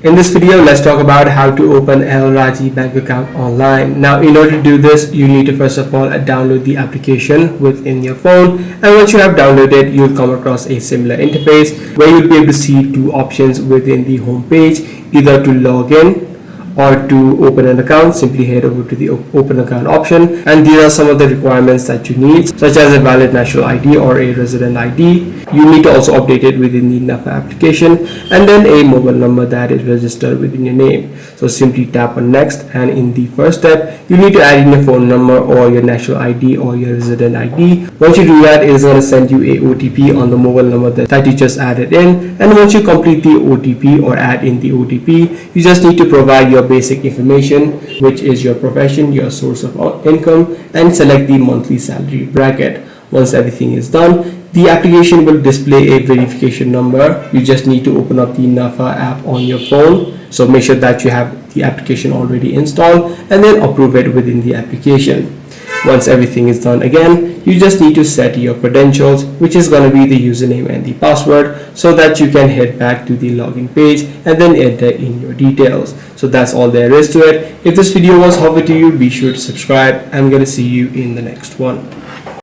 In this video, let's talk about how to open a Rajhi Bank account online. Now, in order to do this, you need to first of all download the application within your phone. And once you have downloaded, you'll come across a similar interface where you'll be able to see two options within the home page, either to log in or to open an account. Simply head over to the open account option, and these are some of the requirements that you need, such as a valid national ID or a resident ID. You need to also update it within the Nafath application, and then a mobile number that is registered within your name. So simply tap on next, and in the first step you need to add in your phone number or your national ID or your resident ID. Once you do that, it is going to send you a OTP on the mobile number that you just added in, and once you complete the OTP or add in the OTP, you just need to provide your basic information, which is your profession, your source of income, and select the monthly salary bracket. Once everything is done, the application will display a verification number. You just need to open up the Nafath app on your phone, so make sure that you have the application already installed and then approve it within the application. Once everything is done, again, you just need to set your credentials, which is going to be the username and the password, so that you can head back to the login page and then enter in your details. So that's all there is to it. If this video was helpful to you, be sure to subscribe. I'm going to see you in the next one.